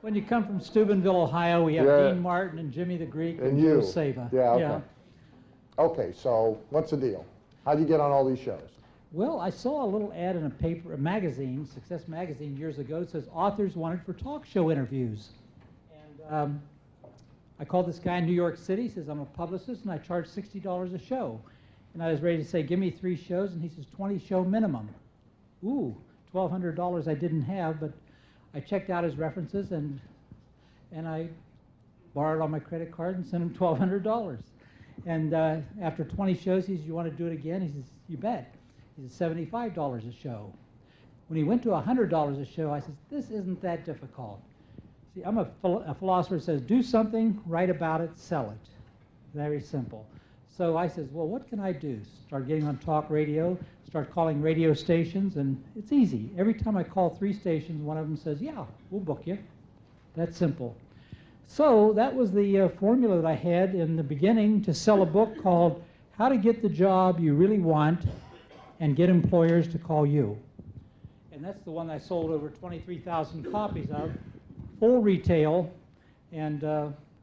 When you come from Steubenville, Ohio, we have Dean Martin and Jimmy the Greek and Joe Saba. Yeah, okay. Okay, so what's the deal? How do you get on all these shows? Well, I saw a little ad in a magazine, Success Magazine, years ago. It says authors wanted for talk show interviews. And I called this guy in New York City. He says, I'm a publicist, and I charge $60 a show. And I was ready to say, give me 3 shows, and he says, 20 show minimum. Ooh, $1,200 I didn't have, but I checked out his references, and I borrowed on my credit card and sent him $1,200. And after 20 shows, he says, you want to do it again? He says, you bet. He says, $75 a show. When he went to $100 a show, I said, this isn't that difficult. See, I'm a philosopher who says, do something, write about it, sell it. Very simple. So I says, well, what can I do? Start getting on talk radio, start calling radio stations, and it's easy. Every time I call 3 stations, one of them says, yeah, we'll book you. That's simple. So that was the formula that I had in the beginning to sell a book called How to Get the Job You Really Want and Get Employers to Call You. And that's the one I sold over 23,000 copies of, full retail, and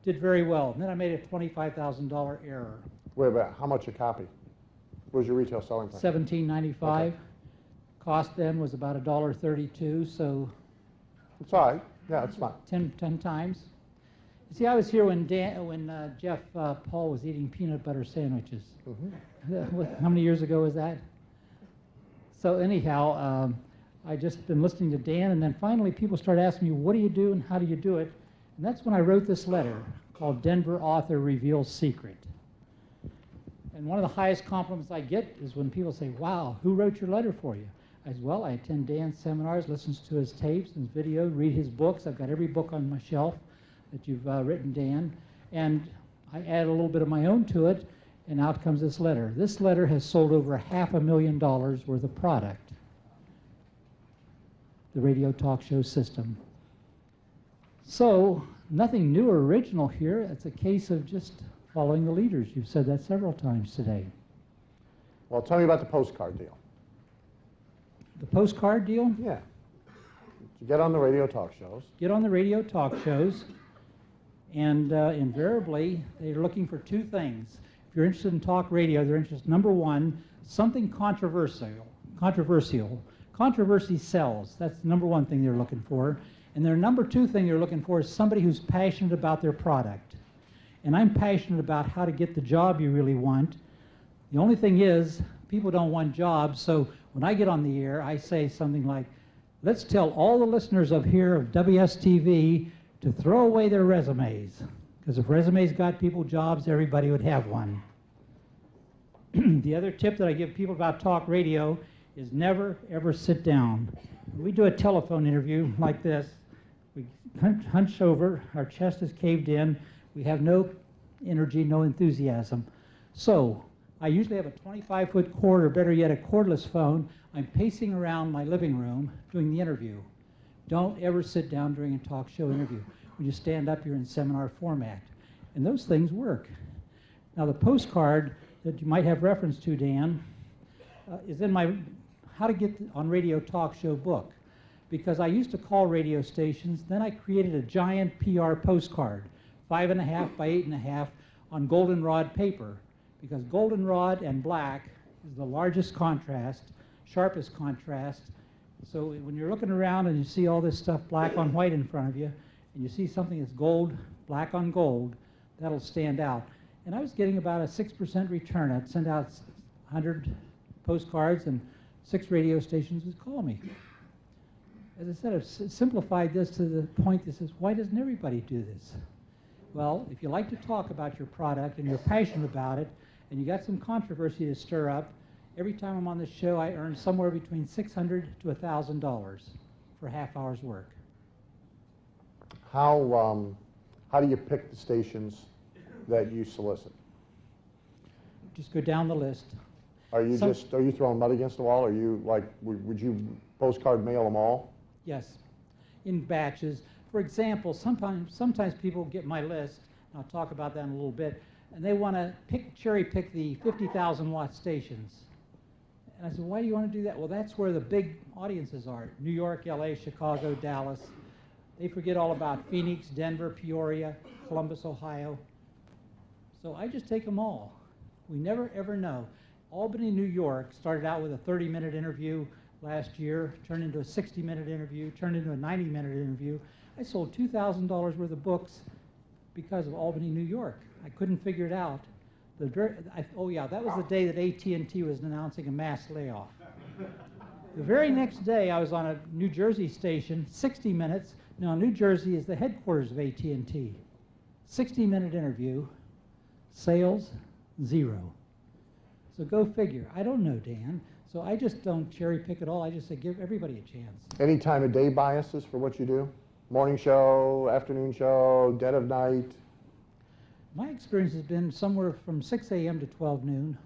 did very well. And then I made a $25,000 error. Wait a minute, how much a copy? What was your retail selling price? $17.95. Okay. Cost then was about $1.32, so... It's all right. Yeah, it's fine. 10 times. You see, I was here when Jeff Paul was eating peanut butter sandwiches. Mm-hmm. How many years ago was that? So anyhow, I just been listening to Dan, and then finally people started asking me, what do you do and how do you do it? And that's when I wrote this letter called Denver Author Reveals Secret. And one of the highest compliments I get is when people say, wow, who wrote your letter for you? I said, well, I attend Dan's seminars, listens to his tapes and his videos, read his books. I've got every book on my shelf that you've written, Dan. And I add a little bit of my own to it, and out comes this letter. This letter has sold over $500,000 worth of product, the radio talk show system. So nothing new or original here. It's a case of just following the leaders. You've said that several times today. Well, tell me about the postcard deal. The postcard deal? Yeah. You get on the radio talk shows. Get on the radio talk shows, and invariably they're looking for 2 things. If you're interested in talk radio, they're interested, number 1, something controversial. Controversy sells. That's the number 1 thing they're looking for. And their number 2 thing they're looking for is somebody who's passionate about their product. And I'm passionate about how to get the job you really want. The only thing is, people don't want jobs, so when I get on the air, I say something like, let's tell all the listeners of here of WSTV to throw away their resumes. Because if resumes got people jobs, everybody would have one. The other tip that I give people about talk radio is never, ever sit down. When we do a telephone interview like this, we hunch over, our chest is caved in, we have no energy, no enthusiasm. So I usually have a 25-foot cord, or better yet, a cordless phone. I'm pacing around my living room doing the interview. Don't ever sit down during a talk show interview. When you stand up, you're in seminar format. And those things work. Now, the postcard that you might have reference to, Dan, is in my How to Get on Radio Talk Show book. Because I used to call radio stations, then I created a giant PR postcard, 5.5 by 8.5, on goldenrod paper. Because goldenrod and black is the largest contrast, sharpest contrast. So when you're looking around and you see all this stuff black on white in front of you, and you see something that's gold, black on gold, that'll stand out. And I was getting about a 6% return. I'd send out 100 postcards, and 6 radio stations would call me. As I said, I've simplified this to the point that says, why doesn't everybody do this? Well, if you like to talk about your product and you're passionate about it, and you got some controversy to stir up, every time I'm on this show, I earn somewhere between $600 to $1,000 for a half hour's work. How do you pick the stations that you solicit? Just go down the list. Are you are you throwing mud against the wall? Are you like, would you postcard mail them all? Yes, in batches. For example, sometimes people get my list, and I'll talk about that in a little bit, and they want to cherry pick the 50,000 watt stations. And I said, why do you want to do that? Well, that's where the big audiences are. New York, LA, Chicago, Dallas. They forget all about Phoenix, Denver, Peoria, Columbus, Ohio. So I just take them all. We never ever know. Albany, New York started out with a 30-minute interview last year, turned into a 60-minute interview, turned into a 90-minute interview. I sold $2,000 worth of books because of Albany, New York. I couldn't figure it out. Oh yeah, that was the day that AT&T was announcing a mass layoff. The very next day, I was on a New Jersey station, 60 minutes. Now, New Jersey is the headquarters of AT&T. 60-minute interview, sales, 0. So go figure. I don't know, Dan. So I just don't cherry pick at all. I just say give everybody a chance. Any time of day biases for what you do? Morning show, afternoon show, dead of night? My experience has been somewhere from 6 a.m. to 12 noon.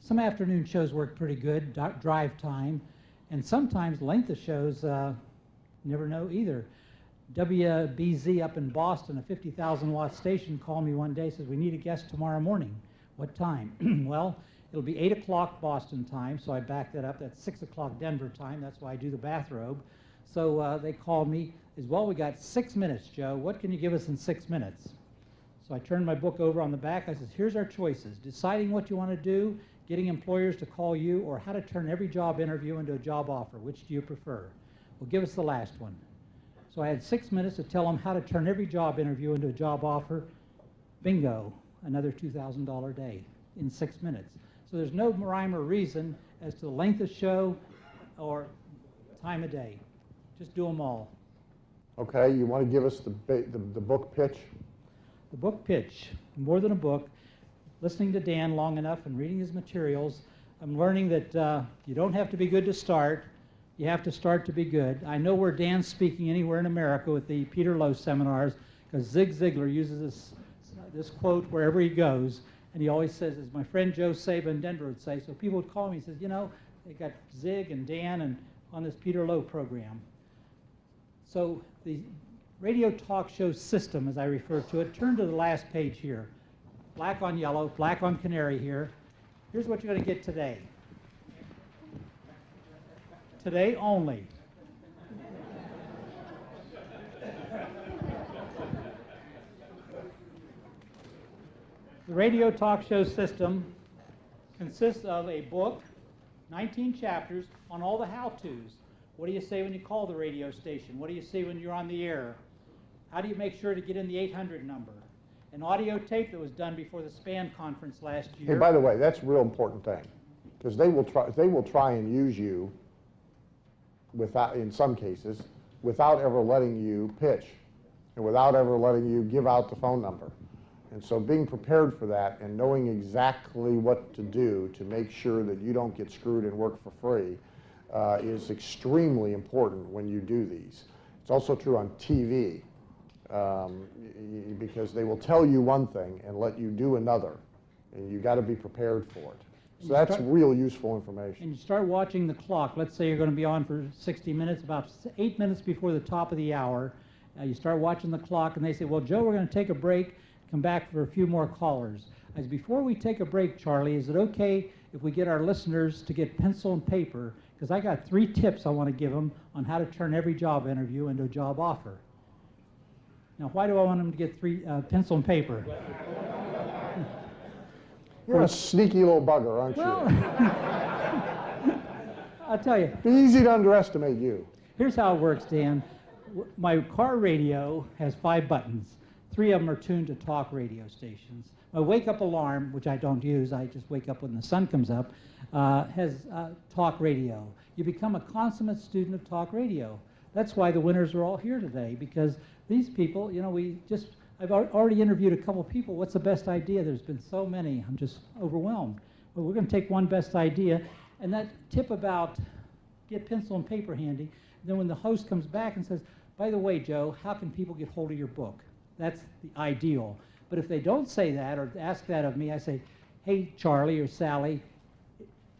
Some afternoon shows work pretty good, drive time, and sometimes length of shows, never know either. WBZ up in Boston, a 50,000-watt station, called me one day, says, we need a guest tomorrow morning. What time? Well, it'll be 8 o'clock Boston time, so I backed that up. That's 6 o'clock Denver time. That's why I do the bathrobe. So they called me, as well, we got 6 minutes, Joe. What can you give us in 6 minutes? So I turned my book over on the back. I said, here's our choices. Deciding what you want to do, getting employers to call you, or how to turn every job interview into a job offer. Which do you prefer? Well, give us the last one. So I had 6 minutes to tell them how to turn every job interview into a job offer. Bingo, another $2,000 day in 6 minutes. So there's no rhyme or reason as to the length of show or time of day. Just do them all. Okay, you want to give us the book pitch? The book pitch, more than a book, listening to Dan long enough and reading his materials, I'm learning that you don't have to be good to start. You have to start to be good. I know where Dan's speaking anywhere in America with the Peter Lowe seminars, because Zig Ziglar uses this quote wherever he goes, and he always says, as my friend Joe Saba in Denver would say, so people would call me and says, you know, they got Zig and Dan and on this Peter Lowe program. So the radio talk show system, as I refer to it, turn to the last page here. Black on yellow, black on canary here. Here's what you're going to get today. Today only. The radio talk show system consists of a book, 19 chapters on all the how-tos. What do you say when you call the radio station? What do you say when you're on the air? How do you make sure to get in the 800 number? An audio tape that was done before the SPAN conference last year. Hey, by the way, that's a real important thing, because they will try and use you without, in some cases, without ever letting you pitch and without ever letting you give out the phone number. And so being prepared for that and knowing exactly what to do to make sure that you don't get screwed and work for free is extremely important when you do these. It's also true on TV. Because they will tell you one thing and let you do another, and you got to be prepared for it. So that's real useful information. And you start watching the clock. Let's say you're going to be on for 60 minutes, about 8 minutes before the top of the hour. You start watching the clock, and they say, well, Joe, we're going to take a break, come back for a few more callers. As before we take a break, Charlie, is it okay if we get our listeners to get pencil and paper? Because I got 3 tips I want to give them on how to turn every job interview into a job offer. Now, why do I want them to get 3 pencil and paper? You're a sneaky little bugger, aren't you? I'll tell you. It's easy to underestimate you. Here's how it works, Dan. My car radio has 5 buttons. 3 of them are tuned to talk radio stations. My wake-up alarm, which I don't use, I just wake up when the sun comes up, has talk radio. You become a consummate student of talk radio. That's why the winners are all here today, because these people, you know, I've already interviewed a couple people. What's the best idea? There's been so many. I'm just overwhelmed. But we're going to take one best idea. And that tip about get pencil and paper handy. Then when the host comes back and says, by the way, Joe, how can people get hold of your book? That's the ideal. But if they don't say that or ask that of me, I say, hey, Charlie or Sally,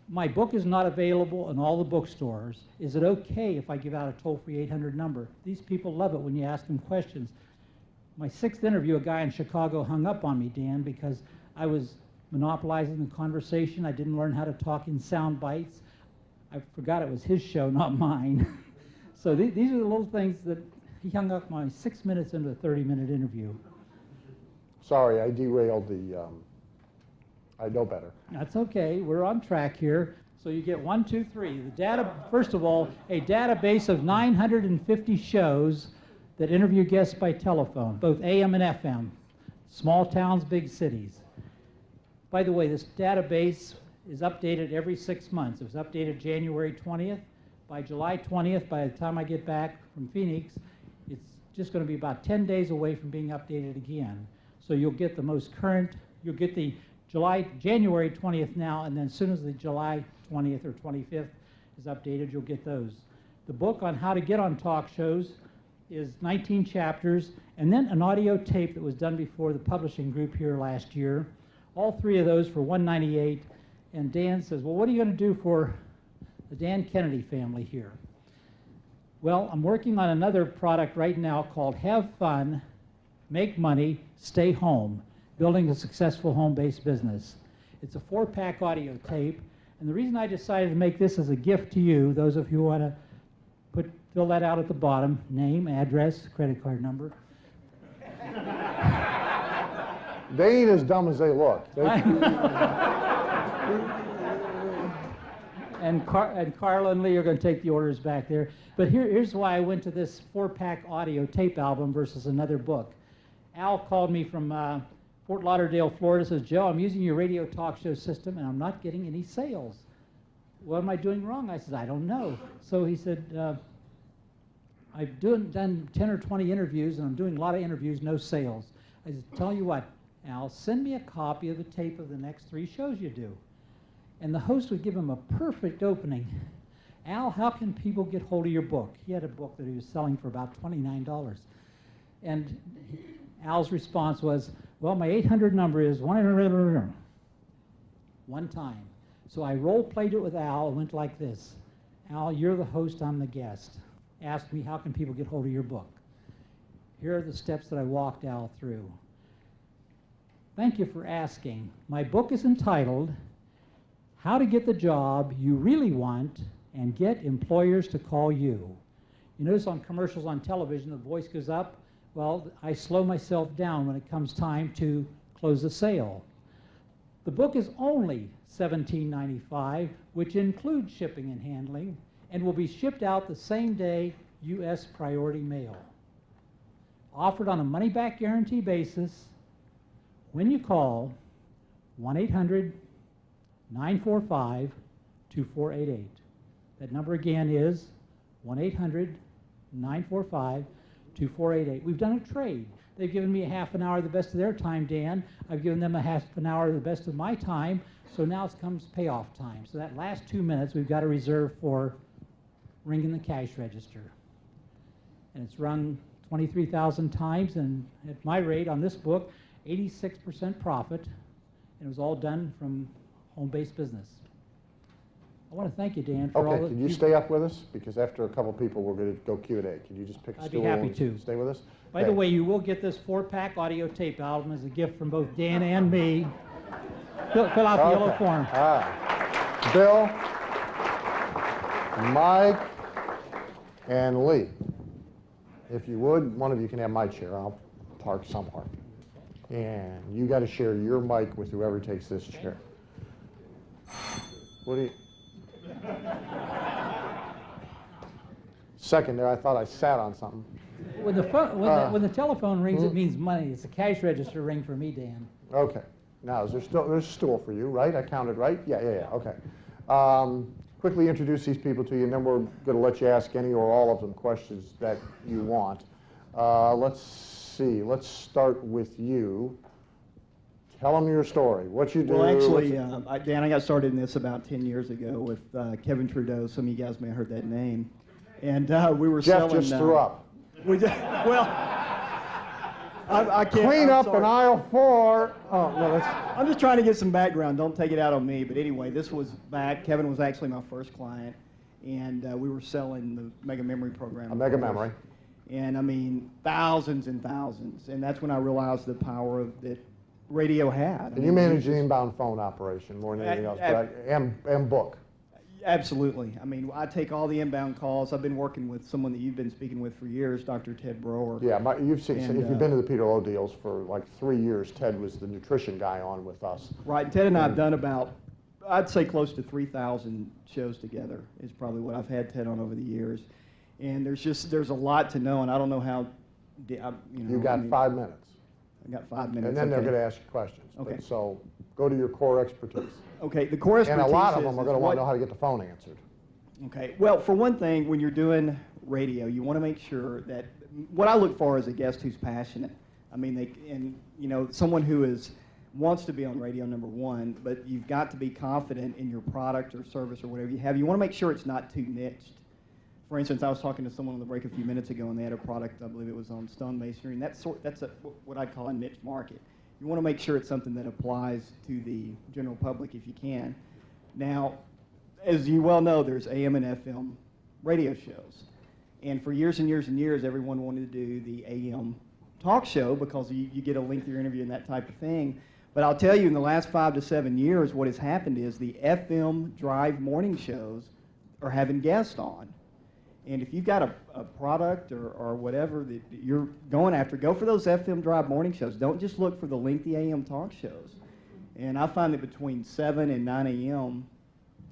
my book is not available in all the bookstores. Is it okay if I give out a toll-free 800 number? These people love it when you ask them questions. My 6th interview, a guy in Chicago hung up on me, Dan, because I was monopolizing the conversation. I didn't learn how to talk in sound bites. I forgot it was his show, not mine. So these are the little things that He hung up my 6 minutes into a 30-minute interview. Sorry, I derailed the, I know better. That's okay. We're on track here. So you get 1, 2, 3. The data, first of all, a database of 950 shows that interview guests by telephone, both AM and FM, small towns, big cities. By the way, this database is updated every 6 months. It was updated January 20th. By July 20th, by the time I get back from Phoenix, it's just going to be about 10 days away from being updated again. So you'll get the most current, you'll get the January 20th now, and then as soon as the July 20th or 25th is updated, you'll get those. The book on how to get on talk shows is 19 chapters, and then an audio tape that was done before the publishing group here last year. All 3 of those for $198. And Dan says, well, what are you going to do for the Dan Kennedy family here? Well, I'm working on another product right now called Have Fun, Make Money, Stay Home, Building a Successful Home-Based Business. It's a 4-pack audio tape, and the reason I decided to make this as a gift to you, those of you who want to fill that out at the bottom, name, address, credit card number. They ain't as dumb as they look. And Carla and Lee are going to take the orders back there. But here's why I went to this 4-pack audio tape album versus another book. Al called me from Fort Lauderdale, Florida, says, Joe, I'm using your radio talk show system and I'm not getting any sales. What am I doing wrong? I said, I don't know. So he said, I've done 10 or 20 interviews and I'm doing a lot of interviews, no sales. I said, tell you what, Al, send me a copy of the tape of the next 3 shows you do. And the host would give him a perfect opening. Al, how can people get hold of your book? He had a book that he was selling for about $29. And Al's response was, well, my 800 number is 1 time. So I role-played it with Al. It went like this. Al, you're the host, I'm the guest. Ask me, how can people get hold of your book? Here are the steps that I walked Al through. Thank you for asking. My book is entitled, How to Get the Job You Really Want and Get Employers to Call You. You notice on commercials on television, the voice goes up. Well, I slow myself down when it comes time to close a sale. The book is only $17.95, which includes shipping and handling, and will be shipped out the same day, U.S. priority mail. Offered on a money-back guarantee basis when you call 1-800-945-2488. That number again is 1-800-945-2488. We've done a trade. They've given me a half an hour the best of their time, Dan. I've given them a half an hour the best of my time. So now it comes payoff time. So that last 2 minutes we've got to reserve for ringing the cash register. And it's rung 23,000 times, and at my rate on this book, 86% profit. And it was all done from home-based business. I want to thank you, Dan, for all Okay, that. can you stay up with us? Because after a couple people, we're going to go Q&A. Can you just pick a I'd be stool happy and to. stay with us? By the way, you will get this 4-pack audio tape album as a gift from both Dan and me. Fill out the yellow form. All right. Bill, Mike, and Lee. If you would, one of you can have my chair. I'll park somewhere. And you got to share your mic with whoever takes this chair. What do you... Second there, I thought I sat on something. When the telephone rings, it means money. It's a cash register ring for me, Dan. Okay. Now, is there's a stool for you, right? I counted right? Yeah, okay. Quickly introduce these people to you, and then we're going to let you ask any or all of them questions that you want. Let's see. Let's start with you. Tell them your story. What you do. Well, actually, Dan, I got started in this about 10 years ago with Kevin Trudeau. Some of you guys may have heard that name. And we were Jeff selling... just threw up. We did, well, I can't... Clean I'm up sorry. in aisle 4. Oh, no, that's... I'm just trying to get some background. Don't take it out on me. But anyway, this was back. Kevin was actually my first client. And we were selling the Mega Memory program. A Mega Memory. And I mean, thousands and thousands. And that's when I realized the power that radio had. And you manage the inbound phone operation more than anything else, correct? And book. Absolutely. I mean, I take all the inbound calls. I've been working with someone that you've been speaking with for years, Dr. Ted Brower. Yeah, you've seen, And, if you've been to the Peter Lowe deals for like 3 years, Ted was the nutrition guy on with us. Right. Ted and I have done about, I'd say close to 3,000 shows together is probably what I've had Ted on over the years. And there's a lot to know, and I don't know how, You got 5 minutes. I got 5 minutes. And then they're okay. going to ask you questions. Okay. But so go to your core expertise. Okay, the core expertise And a lot of them is are going to want what- to know how to get the phone answered. Okay, well, for one thing, when you're doing radio, you want to make sure that what I look for is a guest who's passionate. I mean, someone who wants to be on radio, number one, but you've got to be confident in your product or service or whatever you have. You want to make sure it's not too niched. For instance, I was talking to someone on the break a few minutes ago, and they had a product, I believe it was on stonemasonry, and that's what I'd call a niche market. You want to make sure it's something that applies to the general public if you can. Now, as you well know, there's AM and FM radio shows. And for years and years and years, everyone wanted to do the AM talk show because you get a lengthier interview and that type of thing. But I'll tell you, in the last 5 to 7 years, what has happened is the FM drive morning shows are having guests on. And if you've got a product or whatever that you're going after, go for those FM drive morning shows. Don't just look for the lengthy AM talk shows. And I find that between 7 and 9 a.m.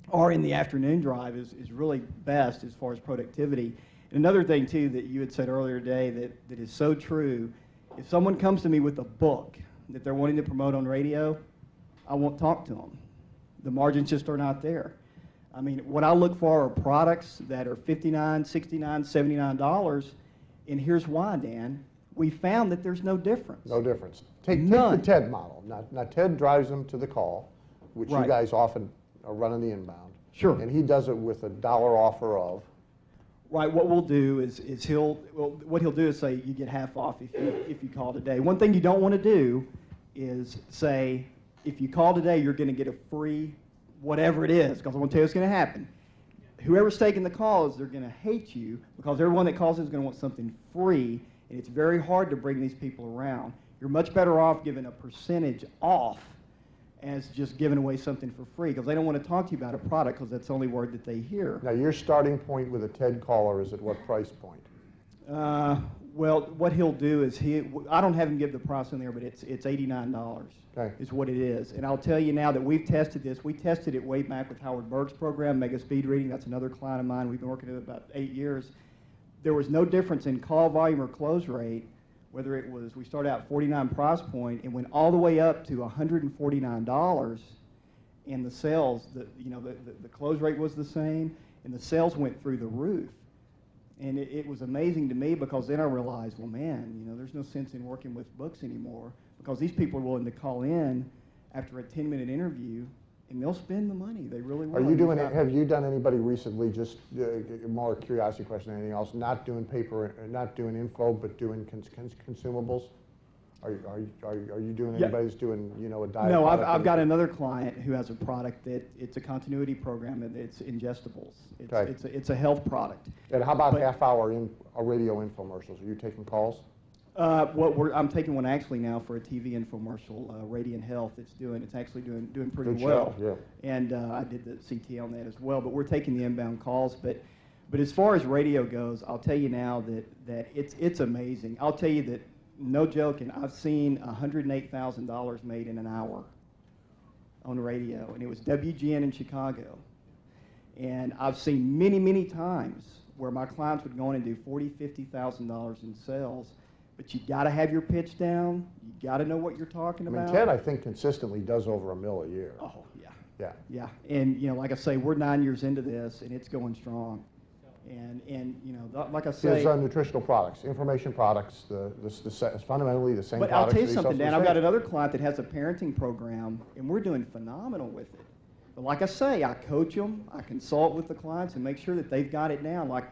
or in the afternoon drive is really best as far as productivity. And another thing, too, that you had said earlier today that is so true, if someone comes to me with a book that they're wanting to promote on radio, I won't talk to them. The margins just are not there. I mean, what I look for are products that are $59, $69, $79, and here's why, Dan. We found that there's no difference. No difference. Take None. the Ted model. Now, Ted drives them to the call, which Right. you guys often are running the inbound. Sure. And he does it with a dollar offer of. Right. What we'll do is what he'll do is say you get half off if you call today. One thing you don't want to do is say if you call today you're going to get a free whatever it is, because I want to tell you what's going to happen. Whoever's taking the calls, they're going to hate you because everyone that calls in is going to want something free, and it's very hard to bring these people around. You're much better off giving a percentage off as just giving away something for free, because they don't want to talk to you about a product because that's the only word that they hear. Now, your starting point with a TED caller is at what price point? Well, what he'll do is I don't have him give the price in there, but it's $89 Okay. is what it is. And I'll tell you now that we've tested this. We tested it way back with Howard Berg's program, Mega Speed Reading. That's another client of mine. We've been working with it about 8 years. There was no difference in call volume or close rate, whether it was, we started out $49 price point and went all the way up to $149, and the sales, the close rate was the same, and the sales went through the roof. And it was amazing to me because then I realized, well, man, there's no sense in working with books anymore because these people are willing to call in after a 10-minute interview, and they'll spend the money. They really will. Have you done anybody recently, just more curiosity question than anything else, not doing paper, not doing info, but doing consumables? Are you doing anybody who's doing, a diet? No, I've got another client who has a product that it's a continuity program and it's ingestibles. It's a health product. And how about half-hour radio infomercials? Are you taking calls? I'm taking one actually now for a TV infomercial, Radiant Health. It's actually doing pretty Good well. show, yeah. And I did the CT on that as well. But we're taking the inbound calls. But as far as radio goes, I'll tell you now that it's amazing. I'll tell you that, no joking, I've seen $108,000 made in an hour on radio, and it was WGN in Chicago. And I've seen many, many times where my clients would go in and do $40,000, $50,000 in sales. But you got to have your pitch down. You got to know what you're talking about. Ted, I think, consistently does over $1 million a year. Oh, yeah. Yeah. Yeah. And, like I say, we're 9 years into this, and it's going strong. And like I say... There's nutritional products, information products, fundamentally the same but products. I'll tell you something, Dan. I've got another client that has a parenting program, and we're doing phenomenal with it. But like I say, I coach them, I consult with the clients, and make sure that they've got it down. Like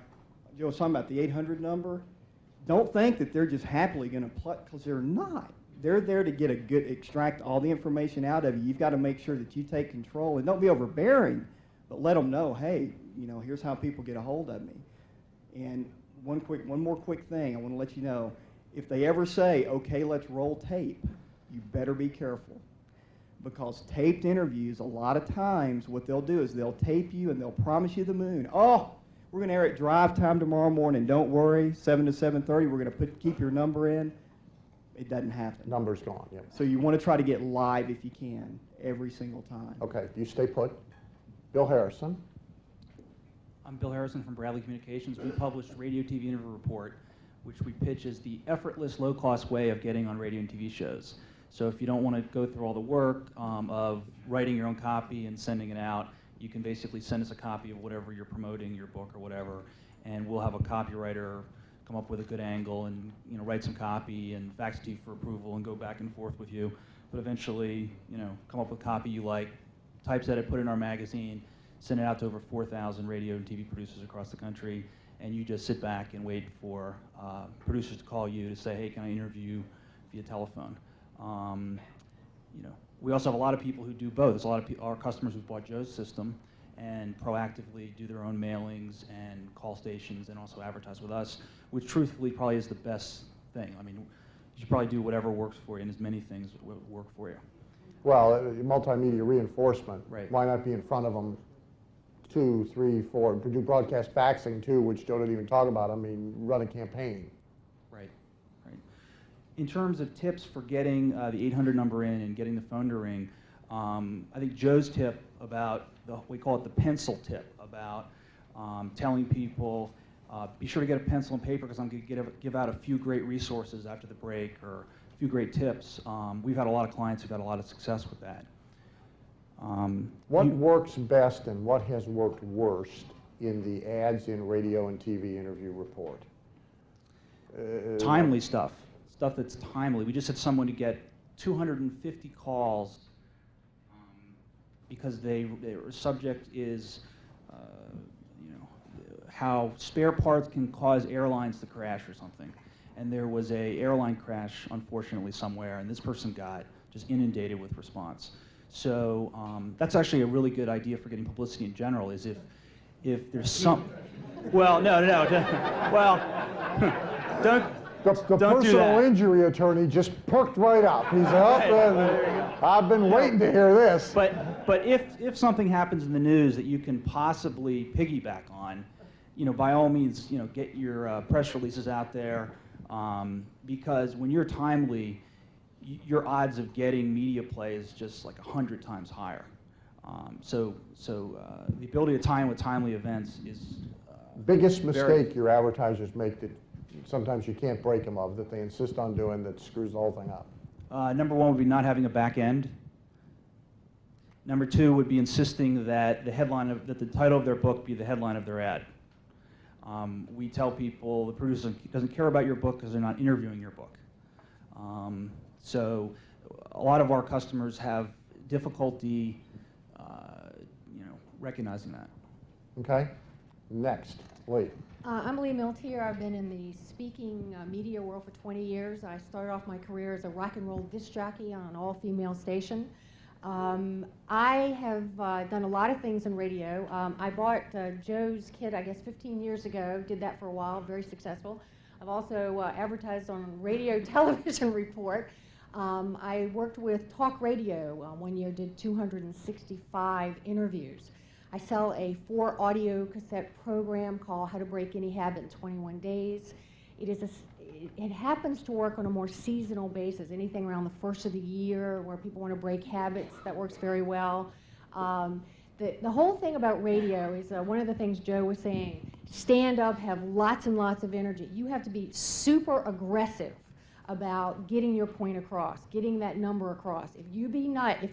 Joe was talking about the 800 number. Don't think that they're just happily going to play, because they're not. They're there to extract all the information out of you. You've got to make sure that you take control, and don't be overbearing, but let them know, hey, here's how people get a hold of me. And one more quick thing I want to let you know. If they ever say, okay, let's roll tape, you better be careful. Because taped interviews, a lot of times, what they'll do is they'll tape you and they'll promise you the moon. Oh, we're going to air at drive time tomorrow morning. Don't worry, 7 to 7:30. We're going to keep your number in. It doesn't happen. Number's gone, yep. So you want to try to get live if you can every single time. Okay, you stay put. Bill Harrison. I'm Bill Harrison from Bradley Communications. We published Radio TV Interview Report, which we pitch as the effortless, low-cost way of getting on radio and TV shows. So if you don't want to go through all the work of writing your own copy and sending it out, you can basically send us a copy of whatever you're promoting, your book or whatever, and we'll have a copywriter come up with a good angle and write some copy and fax it to you for approval and go back and forth with you. But eventually, come up with copy you like, typeset it, put it in our magazine, send it out to over 4,000 radio and TV producers across the country, and you just sit back and wait for producers to call you to say, hey, can I interview you via telephone? We also have a lot of people who do both. There's a lot of our customers who've bought Joe's system and proactively do their own mailings and call stations and also advertise with us, which truthfully probably is the best thing. I mean, you should probably do whatever works for you, and as many things work for you. Well, multimedia reinforcement. Right. Why not be in front of them 2, 3, 4? Do broadcast faxing too, which Joe didn't even talk about. I mean, run a campaign. Right. In terms of tips for getting the 800 number in and getting the phone to ring, I think Joe's tip about, we call it the pencil tip, about telling people, be sure to get a pencil and paper because I'm going to give out a few great resources after the break or a few great tips. We've had a lot of clients who've had a lot of success with that. What works best and what has worked worst in the ads in radio and TV interview report? Timely stuff that's timely. We just had someone to get 250 calls because their subject is how spare parts can cause airlines to crash or something. And there was a airline crash, unfortunately, somewhere, and this person got just inundated with response. So that's actually a really good idea for getting publicity in general, is if there's some... Well, no. Well, don't... The personal injury attorney just perked right up. He's up, I've been waiting to hear this. But if something happens in the news that you can possibly piggyback on, by all means, get your press releases out there, because when you're timely, your odds of getting media play is just like 100 times higher. So the ability to time with timely events is biggest mistake your advertisers make that sometimes you can't break them of, that they insist on doing, that screws the whole thing up? Number one would be not having a back end. Number two would be insisting that that the title of their book be the headline of their ad. We tell people the producer doesn't care about your book because they're not interviewing your book. So a lot of our customers have difficulty, recognizing that. Okay. Next, Lee. I'm Lee Miltier. I've been in the speaking media world for 20 years. I started off my career as a rock and roll disc jockey on an all-female station. I have done a lot of things in radio. I bought Joe's kit, I guess, 15 years ago. Did that for a while, very successful. I've also advertised on radio television report. I worked with talk radio. One year did 265 interviews. I sell a 4 audio cassette program called How to Break Any Habit in 21 Days. It happens to work on a more seasonal basis, anything around the first of the year where people want to break habits. That works very well. The whole thing about radio is one of the things Joe was saying, stand up, have lots and lots of energy. You have to be super aggressive about getting your point across, getting that number across. If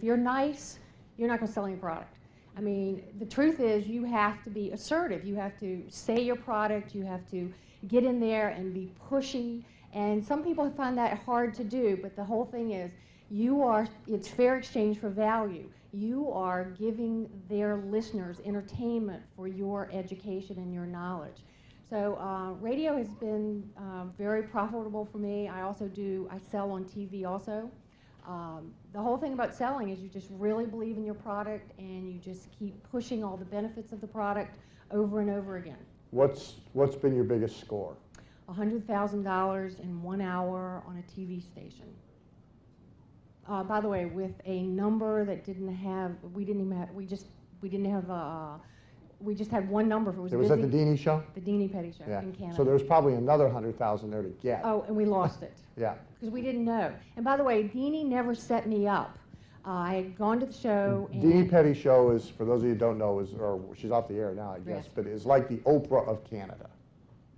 you're nice, you're not going to sell any product. I mean, the truth is you have to be assertive. You have to say your product. You have to get in there and be pushy. And some people find that hard to do, but the whole thing is it's fair exchange for value. You are giving their listeners entertainment for your education and your knowledge. So radio has been very profitable for me. I sell on TV also. The whole thing about selling is you just really believe in your product and you just keep pushing all the benefits of the product over and over again. What's been your biggest score? $100,000 in 1 hour on a TV station. by the way, with a number that didn't have, we didn't even have, we just had one number. If it was It was busy. at the Deanie show? The Deanie Petty Show Yeah. in Canada. So there's probably another 100,000 there to get. Oh, and we lost it. Yeah. Because we didn't know. And by the way, Deanie never set me up. I had gone to the show. And Deanie Petty Show is, for those of you who don't know, or she's off the air now, I guess, Yes. but it's like the Oprah of Canada.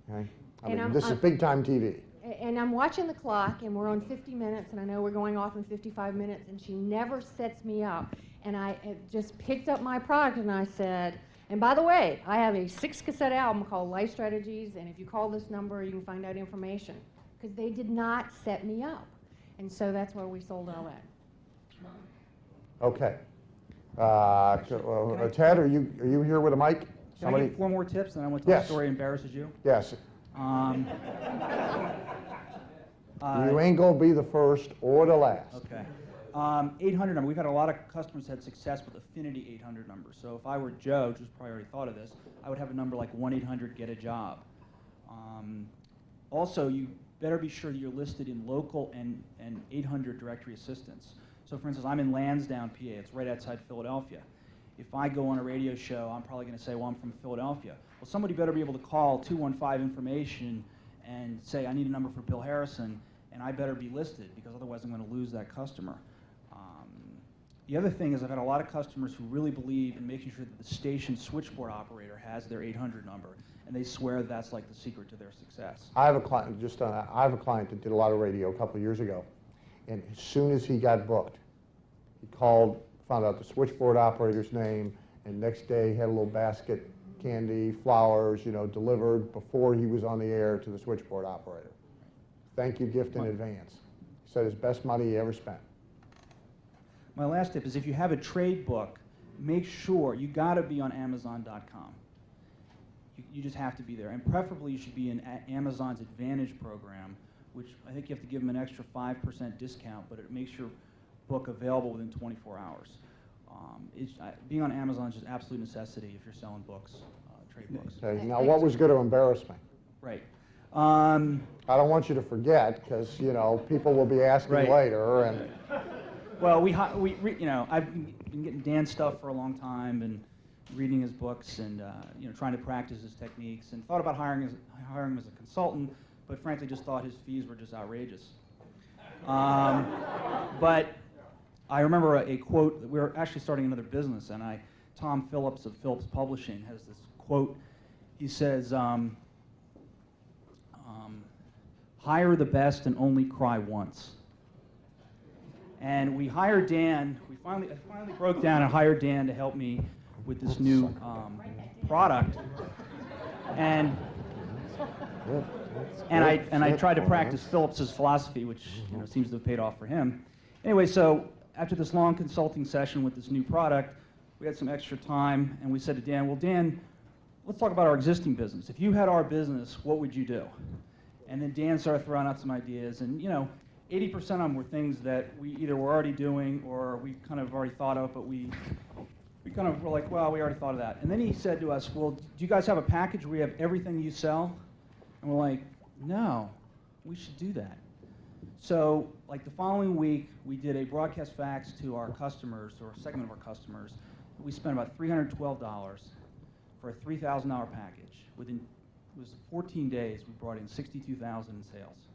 Okay? I And mean, this is big time TV. And I'm watching the clock, and we're on 50 minutes, and I know we're going off in 55 minutes, and she never sets me up. And I just picked up my product, and I said, and by the way, I have a 6-cassette album called Life Strategies, and if you call this number, you can find out information. Because they did not set me up. And so that's where we sold all that. Okay. Ted, are you here with a mic? Can I give 4 more tips, and I want to tell Yes. a story that embarrasses you? Yes. Uh, You ain't gonna be the first or the last. Okay. 800 number. We've had a lot of customers that had success with Affinity 800 numbers. So if I were Joe, who's probably already thought of this, I would have a number like 1-800-GET-A-JOB. Also, you better be sure that you're listed in local and 800 directory assistance. So for instance, I'm in Lansdowne, PA. It's right outside Philadelphia. If I go on a radio show, I'm probably going to say, well, I'm from Philadelphia. Well, somebody better be able to call 215 information and say, I need a number for Bill Harrison, and I better be listed, because otherwise I'm going to lose that customer. The other thing is I've had a lot of customers who really believe in making sure that the station switchboard operator has their 800 number, and they swear that's like the secret to their success. I have a client, I have a client that did a lot of radio a couple of years ago, and as soon as he got booked, he called, found out the switchboard operator's name, and next day had a little basket, candy, flowers, delivered before he was on the air to the switchboard operator. Thank you gift in advance. He said his best money he ever spent. My last tip is if you have a trade book, make sure you got to be on Amazon.com. You just have to be there, and preferably you should be in Amazon's Advantage program, which I think you have to give them an extra 5% discount, but it makes your book available within 24 hours. Being on Amazon is just absolute necessity if you're selling books, trade books. Okay, now what was going to embarrass me? Right. I don't want you to forget, because people will be asking Right. later. And Well, I've been getting Dan's stuff for a long time and reading his books and trying to practice his techniques, and thought about hiring him as a consultant, but frankly just thought his fees were just outrageous. But I remember a quote. We were actually starting another business, and Tom Phillips of Phillips Publishing has this quote. He says, "Hire the best and only cry once." And we hired Dan. I finally broke down and hired Dan to help me with this new product. And I tried to practice Phillips's philosophy, which seems to have paid off for him. Anyway, so after this long consulting session with this new product, we had some extra time, and we said to Dan, well, Dan, let's talk about our existing business. If you had our business, what would you do? And then Dan started throwing out some ideas, and 80% of them were things that we either were already doing or we kind of already thought of, but we kind of were like, well, we already thought of that. And then he said to us, well, do you guys have a package where you have everything you sell? And we're like, no, we should do that. So like the following week, we did a broadcast fax to our customers, or a segment of our customers. We spent about $312 for a $3,000 package. Within, it was 14 days, we brought in $62,000 in sales.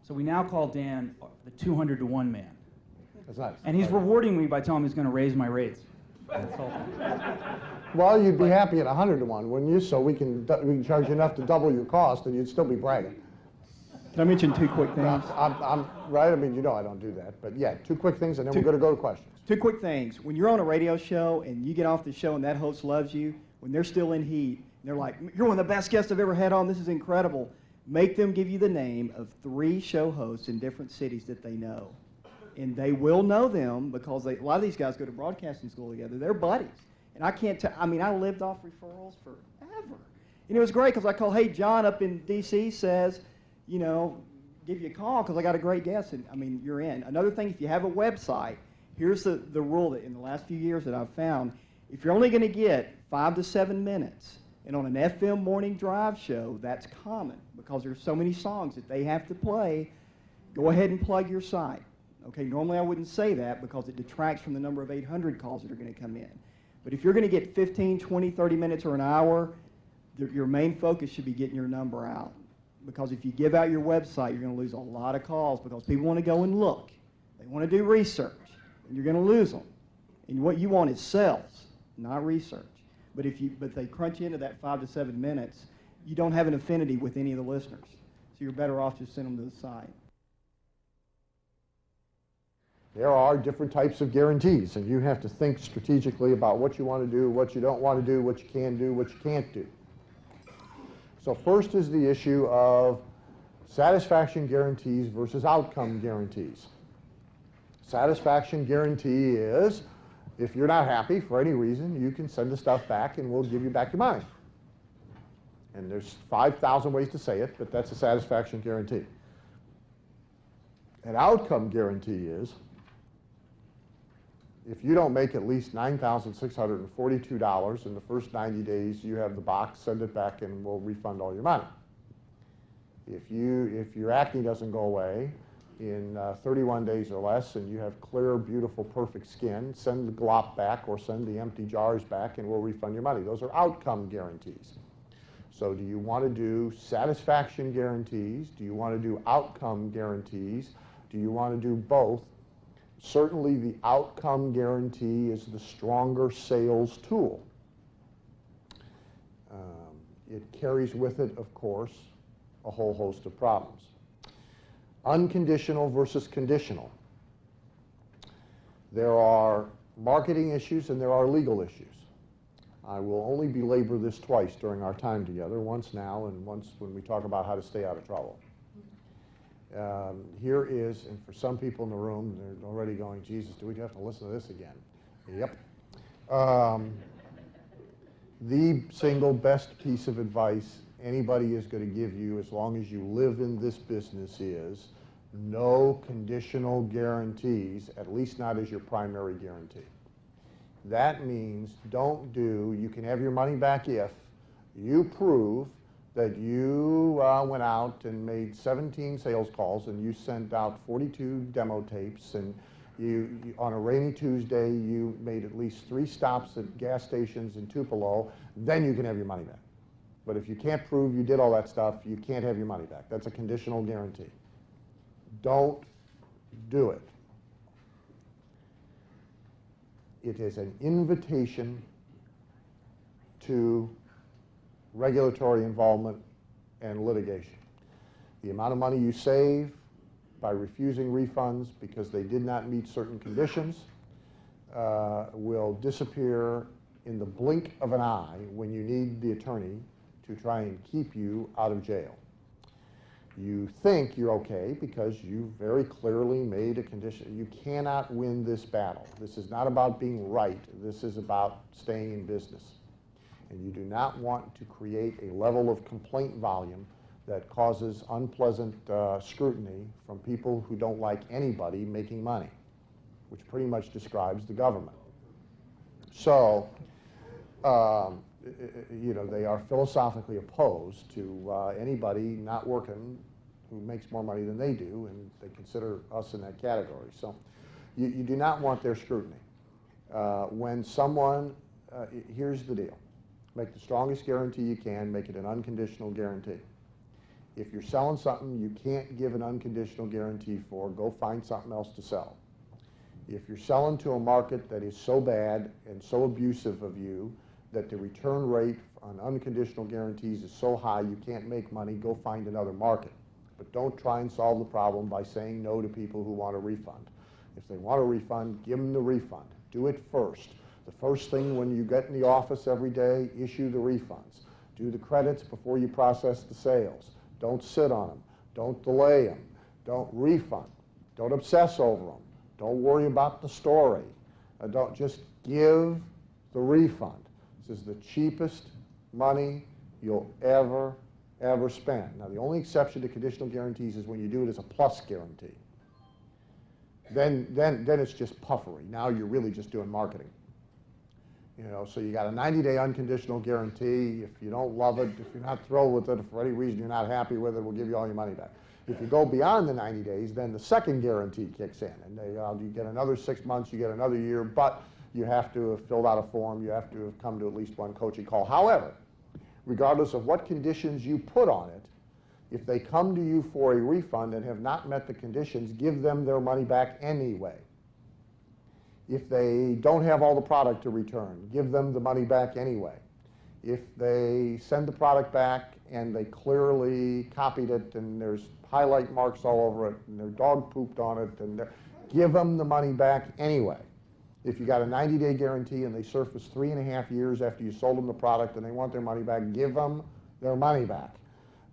So we now call Dan the 200-to-1 man. that's nice. And he's rewarding me by telling me he's going to raise my rates. Well, you'd be happy at 100-to-1, wouldn't you? So we can charge you enough to double your cost, and you'd still be bragging. Can I mention 2 quick things? I'm right. I mean, I don't do that, but yeah, 2 quick things, and then we're going to go to questions. 2 quick things. When you're on a radio show and you get off the show and that host loves you, when they're still in heat, and they're like, you're one of the best guests I've ever had on, this is incredible. Make them give you the name of 3 show hosts in different cities that they know. And they will know them because a lot of these guys go to broadcasting school together. They're buddies. And I can't tell, I lived off referrals forever. And it was great because I called, hey, John up in D.C. says, give you a call because I got a great guest. And you're in. Another thing, if you have a website, here's the rule that in the last few years that I've found. If you're only going to get 5 to 7 minutes, and on an FM morning drive show, that's common because there's so many songs that they have to play, go ahead and plug your site. Okay, normally I wouldn't say that because it detracts from the number of 800 calls that are going to come in. But if you're going to get 15, 20, 30 minutes or an hour, your main focus should be getting your number out. Because if you give out your website, you're going to lose a lot of calls because people want to go and look. They want to do research, and you're going to lose them. And what you want is sales, not research. But if they crunch into that 5 to 7 minutes, you don't have an affinity with any of the listeners. So you're better off just sending them to the site. There are different types of guarantees, and you have to think strategically about what you want to do, what you don't want to do, what you can do, what you can't do. So first is the issue of satisfaction guarantees versus outcome guarantees. Satisfaction guarantee is, if you're not happy for any reason, you can send the stuff back and we'll give you back your money. And there's 5,000 ways to say it, but that's a satisfaction guarantee. An outcome guarantee is, if you don't make at least $9,642 in the first 90 days, you have the box, send it back, and we'll refund all your money. If your acne doesn't go away in 31 days or less, and you have clear, beautiful, perfect skin, send the glop back or send the empty jars back, and we'll refund your money. Those are outcome guarantees. So do you want to do satisfaction guarantees? Do you want to do outcome guarantees? Do you want to do both? Certainly the outcome guarantee is the stronger sales tool. It carries with it, of course, a whole host of problems. Unconditional versus conditional. There are marketing issues and there are legal issues. I will only belabor this twice during our time together, once now and once when we talk about how to stay out of trouble. Here is, and for some people in the room, they're already going, Jesus, do we have to listen to this again? Yep. The single best piece of advice anybody is going to give you as long as you live in this business is no conditional guarantees, at least not as your primary guarantee. That means don't do, you can have your money back if you prove that you went out and made 17 sales calls and you sent out 42 demo tapes and you on a rainy Tuesday you made at least 3 stops at gas stations in Tupelo, then you can have your money back. But if you can't prove you did all that stuff, you can't have your money back. That's a conditional guarantee. Don't do it. It is an invitation to regulatory involvement and litigation. The amount of money you save by refusing refunds because they did not meet certain conditions will disappear in the blink of an eye when you need the attorney to try and keep you out of jail. You think you're okay because you very clearly made a condition. You cannot win this battle. This is not about being right. This is about staying in business. And you do not want to create a level of complaint volume that causes unpleasant scrutiny from people who don't like anybody making money, which pretty much describes the government. So, you know, they are philosophically opposed to anybody not working who makes more money than they do, and they consider us in that category. So you do not want their scrutiny. When someone, here's the deal. Make the strongest guarantee you can, make it an unconditional guarantee. If you're selling something you can't give an unconditional guarantee for, go find something else to sell. If you're selling to a market that is so bad and so abusive of you that the return rate on unconditional guarantees is so high you can't make money, go find another market. But don't try and solve the problem by saying no to people who want a refund. If they want a refund, give them the refund. Do it first. The first thing when you get in the office every day, issue the refunds. Do the credits before you process the sales. Don't sit on them. Don't delay them. Don't refund. Don't obsess over them. Don't worry about the story. Don't just give the refund. This is the cheapest money you'll ever spend. Now, the only exception to conditional guarantees is when you do it as a plus guarantee. Then it's just puffery. Now you're really just doing marketing. You know, so you got a 90-day unconditional guarantee. If you don't love it, if you're not thrilled with it, if for any reason you're not happy with it, we'll give you all your money back. If you go beyond the 90 days, then the second guarantee kicks in, and you get another 6 months, you get another year, but you have to have filled out a form, you have to have come to at least one coaching call. However, regardless of what conditions you put on it, if they come to you for a refund and have not met the conditions, give them their money back anyway. If they don't have all the product to return, give them the money back anyway. If they send the product back and they clearly copied it and there's highlight marks all over it and their dog pooped on it, and give them the money back anyway. If you got a 90-day guarantee and they surface 3.5 years after you sold them the product and they want their money back, give them their money back.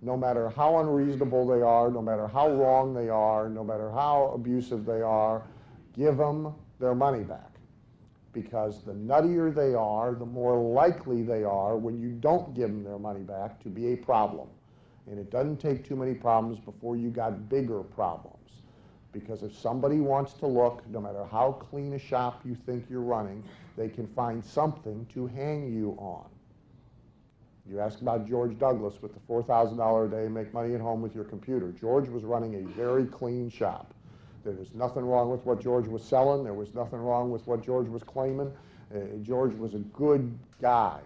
No matter how unreasonable they are, no matter how wrong they are, no matter how abusive they are, give them their money back. Because the nuttier they are, the more likely they are, when you don't give them their money back, to be a problem. And it doesn't take too many problems before you got bigger problems. Because if somebody wants to look, no matter how clean a shop you think you're running, they can find something to hang you on. You ask about George Douglas with the $4,000 a day, make money at home with your computer. George was running a very clean shop. There was nothing wrong with what George was selling. There was nothing wrong with what George was claiming. George was a good guy.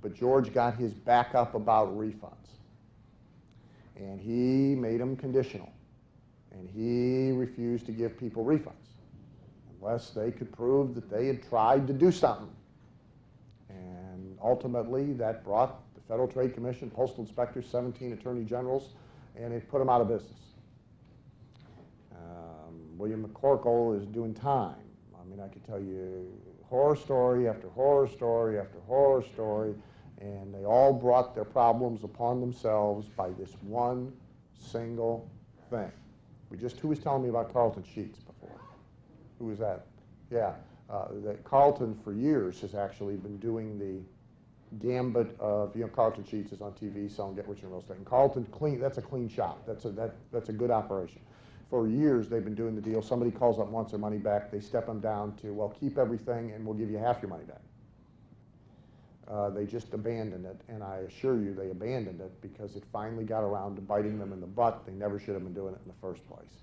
But George got his back up about refunds. And he made them conditional. And he refused to give people refunds unless they could prove that they had tried to do something. And ultimately, that brought the Federal Trade Commission, postal inspectors, 17 attorney generals, and it put them out of business. William McCorkle is doing time. I mean, I could tell you horror story after horror story after horror story, and they all brought their problems upon themselves by this one single thing. Who was telling me about Carlton Sheets before? Who was that? Yeah, that Carlton for years has actually been doing the gambit of, Carlton Sheets is on TV selling get rich in real estate. And Carlton, that's a clean shop. That's a good operation. For years, they've been doing the deal. Somebody calls up and wants their money back. They step them down to, well, keep everything and we'll give you half your money back. They just abandoned it, and I assure you they abandoned it because it finally got around to biting them in the butt. They never should have been doing it in the first place.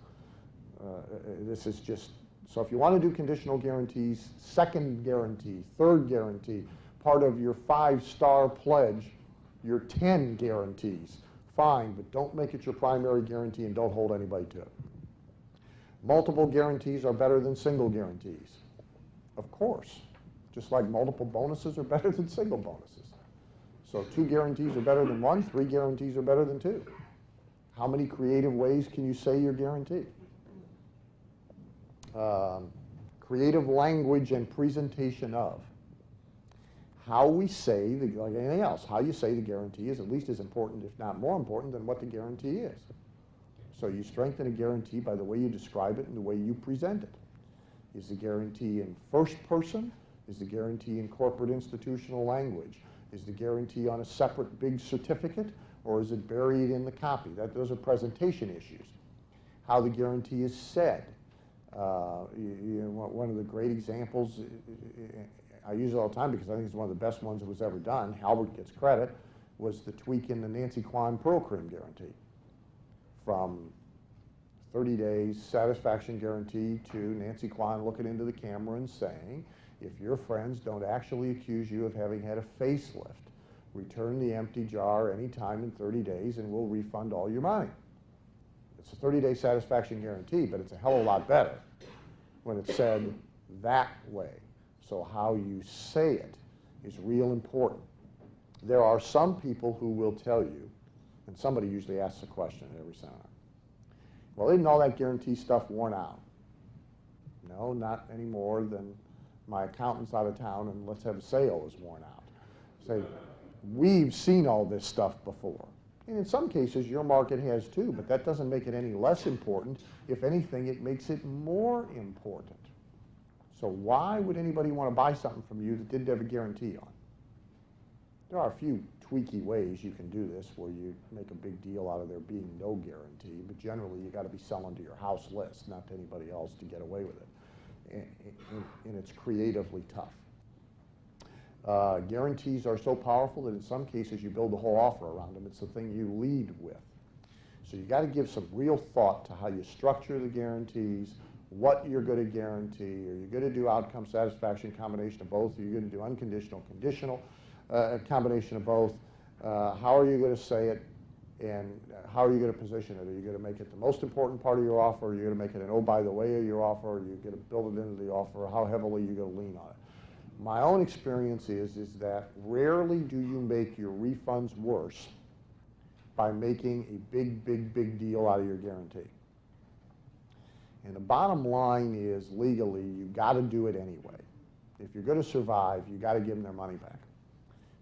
This is just, so if you want to do conditional guarantees, second guarantee, third guarantee, part of your 5-star pledge, your 10 guarantees, fine, but don't make it your primary guarantee and don't hold anybody to it. Multiple guarantees are better than single guarantees. Of course. Just like multiple bonuses are better than single bonuses. So 2 guarantees are better than 1, 3 guarantees are better than 2. How many creative ways can you say you're guaranteed? Creative language and presentation of. How we say, like anything else, how you say the guarantee is at least as important, if not more important, than what the guarantee is. So you strengthen a guarantee by the way you describe it and the way you present it. Is the guarantee in first person? Is the guarantee in corporate institutional language? Is the guarantee on a separate big certificate, or is it buried in the copy? Those are presentation issues. How the guarantee is said. One of the great examples, I use it all the time because I think it's one of the best ones that was ever done, Halbert gets credit, was the tweak in the Nancy Kwan Pearl Cream guarantee. From 30 days satisfaction guarantee to Nancy Kwan looking into the camera and saying, if your friends don't actually accuse you of having had a facelift, return the empty jar anytime in 30 days and we'll refund all your money. It's a 30-day satisfaction guarantee, but it's a hell of a lot better when it's said that way. So how you say it is real important. There are some people who will tell you, and somebody usually asks a question at every seminar, well, isn't all that guarantee stuff worn out? No, not any more than my accountant's out of town and let's have a sale is worn out. Say, we've seen all this stuff before. And in some cases, your market has too, but that doesn't make it any less important. If anything, it makes it more important. So why would anybody want to buy something from you that didn't have a guarantee on? There are a few tweaky ways you can do this where you make a big deal out of there being no guarantee, but generally you got to be selling to your house list, not to anybody else to get away with it. And it's creatively tough. Guarantees are so powerful that in some cases you build the whole offer around them. It's the thing you lead with. So you got to give some real thought to how you structure the guarantees, what you're going to guarantee. Are you going to do outcome satisfaction, combination of both? Are you going to do unconditional, conditional, a combination of both? How are you going to say it, and how are you going to position it? Are you going to make it the most important part of your offer? Are you going to make it an oh, by the way of your offer? Are you going to build it into the offer? How heavily are you going to lean on it? My own experience is that rarely do you make your refunds worse by making a big, big, big deal out of your guarantee. And the bottom line is, legally, you got to do it anyway. If you're going to survive, you got to give them their money back.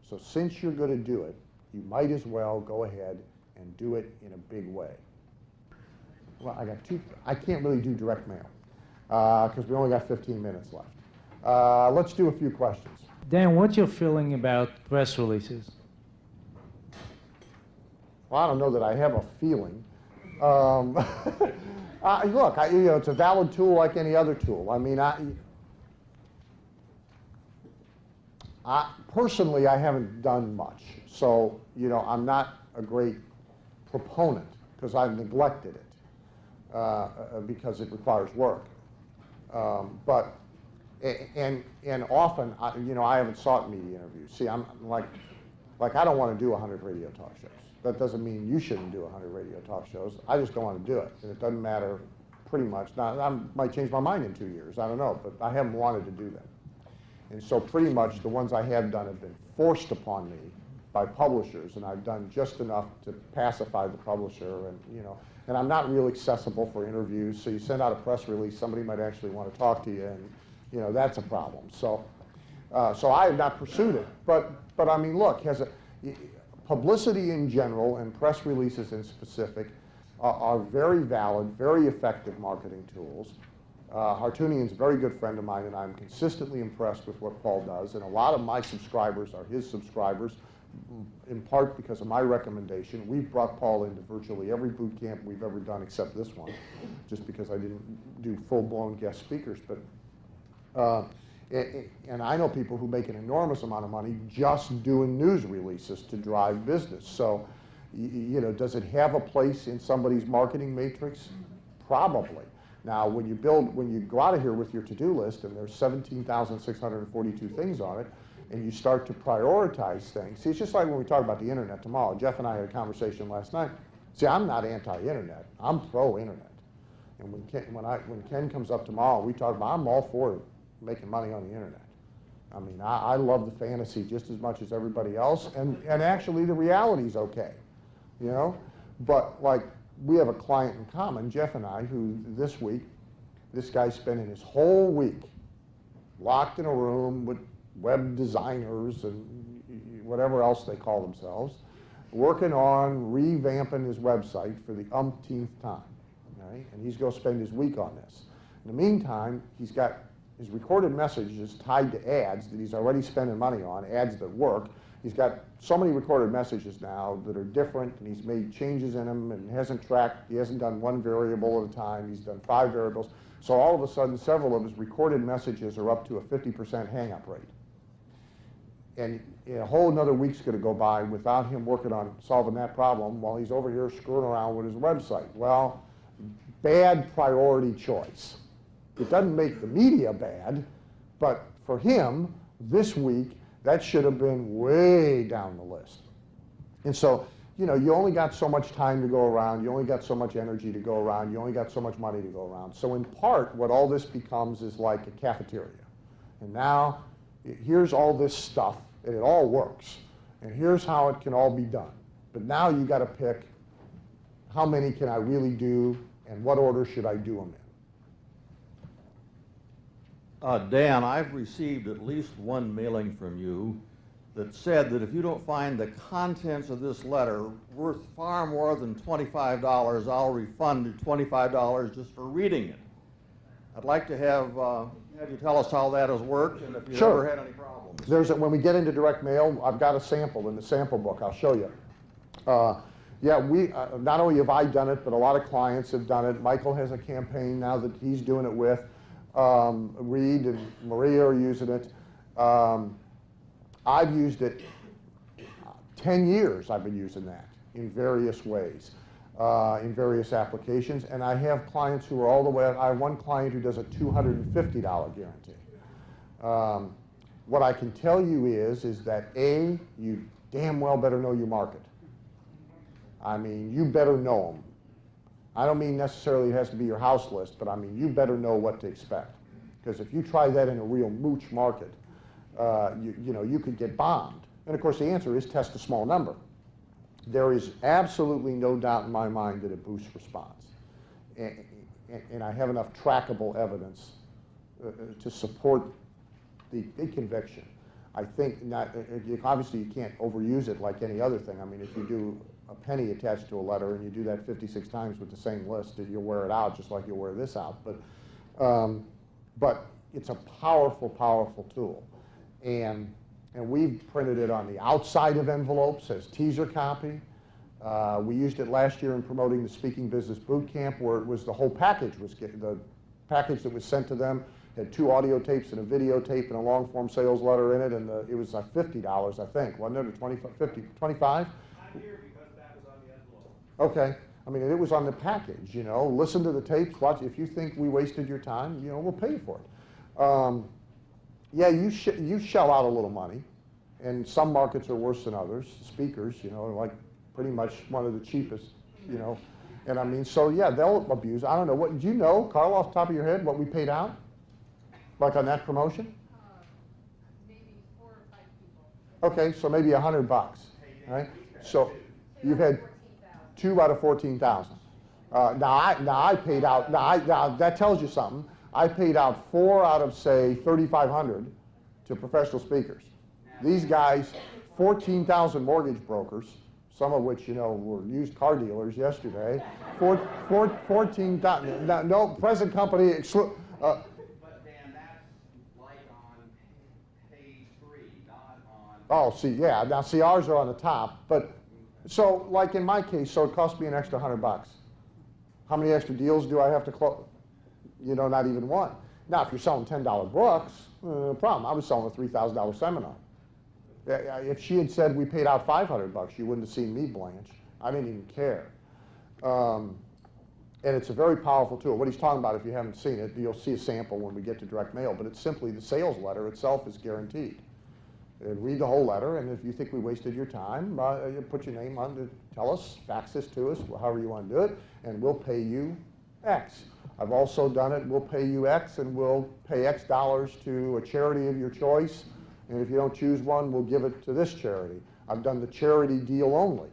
So since you're going to do it, you might as well go ahead and do it in a big way. Well, I can't really do direct mail because we only got 15 minutes left. Let's do a few questions. Dan, what's your feeling about press releases? Well, I don't know that I have a feeling. Look, it's a valid tool like any other tool. I mean, personally, I haven't done much. So, I'm not a great proponent because I've neglected it because it requires work. And often, I haven't sought media interviews. See, I'm like I don't want to do 100 radio talk shows. That doesn't mean you shouldn't do 100 radio talk shows. I just don't want to do it, and it doesn't matter pretty much. Now, I might change my mind in 2 years. I don't know, but I haven't wanted to do them. And so pretty much the ones I have done have been forced upon me by publishers, and I've done just enough to pacify the publisher, and I'm not real accessible for interviews. So you send out a press release, somebody might actually want to talk to you, and that's a problem. So I have not pursued it. But I mean, look, publicity in general and press releases in specific are very valid, very effective marketing tools. Hartunian's a very good friend of mine, and I'm consistently impressed with what Paul does. And a lot of my subscribers are his subscribers, in part because of my recommendation. We've brought Paul into virtually every boot camp we've ever done except this one, just because I didn't do full-blown guest speakers. And I know people who make an enormous amount of money just doing news releases to drive business. So, does it have a place in somebody's marketing matrix? Probably. Now, when you go out of here with your to-do list and there's 17,642 things on it, and you start to prioritize things. See, it's just like when we talk about the internet tomorrow. Jeff and I had a conversation last night. See, I'm not anti-internet. I'm pro-internet. And when Ken comes up tomorrow, we talk about, I'm all for making money on the internet. I mean, I love the fantasy just as much as everybody else, and actually the reality's okay, But like, we have a client in common, Jeff and I, who this guy's spending his whole week locked in a room with web designers and whatever else they call themselves, working on revamping his website for the umpteenth time, right? And he's going to spend his week on this. In the meantime, he's got his recorded messages tied to ads that he's already spending money on, ads that work. He's got so many recorded messages now that are different, and he's made changes in them and he hasn't done one variable at a time, he's done 5 variables. So all of a sudden, several of his recorded messages are up to a 50% hang-up rate. And a whole another week's going to go by without him working on solving that problem while he's over here screwing around with his website. Well, bad priority choice. It doesn't make the media bad, but for him, this week, that should have been way down the list. And so, you only got so much time to go around, you only got so much energy to go around, you only got so much money to go around. So in part, what all this becomes is like a cafeteria. And now, here's all this stuff, and it all works. And here's how it can all be done. But now you got to pick how many can I really do, and what order should I do them in. Dan, I've received at least one mailing from you that said that if you don't find the contents of this letter worth far more than $25, I'll refund you $25 just for reading it. I'd like to have you tell us how that has worked and if you've ever had any problems. When we get into direct mail, I've got a sample in the sample book. I'll show you. Not only have I done it, but a lot of clients have done it. Michael has a campaign now that he's doing it with. Reed and Maria are using it. I've used it 10 years. I've been using that in various ways. in various applications, and I have clients who are all the way, I have one client who does a $250 guarantee. What I can tell you is that A, you damn well better know your market. I mean, you better know them. I don't mean necessarily it has to be your house list, but I mean, you better know what to expect. Because if you try that in a real mooch market, you know, you could get bombed. And of course, the answer is test a small number. There is absolutely no doubt in my mind that it boosts response. And I have enough trackable evidence to support the conviction. I think obviously you can't overuse it like any other thing. I mean, if you do a penny attached to a letter and you do that 56 times with the same list, you'll wear it out just like you'll wear this out. But it's a powerful, powerful tool. And we've printed it on the outside of envelopes as teaser copy. We used it last year in promoting the Speaking Business Boot Camp, where it was the whole package. The package that was sent to them had 2 audio tapes and a videotape and a long-form sales letter in it, and it was like $50, I think, wasn't it, or 25? I'm here because that was on the envelope. Okay. I mean, it was on the package, you know. Listen to the tapes, watch. If you think we wasted your time, you know, we'll pay you for it. Yeah, you shell out a little money, and some markets are worse than others. Speakers, you know, are like pretty much one of the cheapest, you know. And I mean, so yeah, they'll abuse. I don't know. What do you know, Carl, off the top of your head, what we paid out? Like on that promotion? Maybe 4 or 5 people. Okay, so maybe $100, right? So you've had 2 out of 14,000. Now I paid out. Now that tells you something. I paid out 4 out of say 3,500 to professional speakers. These guys, 14,000 mortgage brokers, some of which, you know, were used car dealers yesterday. 14,000. No present company. But Dan, that's like on page 3, not on. Oh, see, yeah. Now, see, ours are on the top, but so, like in my case, so it cost me an extra $100. How many extra deals do I have to close? You know, not even one. Now, if you're selling $10 books, no problem. I was selling a $3,000 seminar. If she had said we paid out $500, you wouldn't have seen me blanch. I didn't even care. And it's a very powerful tool. What he's talking about, if you haven't seen it, you'll see a sample when we get to direct mail, but it's simply the sales letter itself is guaranteed. And read the whole letter, and if you think we wasted your time, you put your name on to tell us, fax this to us, however you want to do it, and we'll pay you X. I've also done it, we'll pay you X, and we'll pay X dollars to a charity of your choice, and if you don't choose one, we'll give it to this charity. I've done the charity deal only,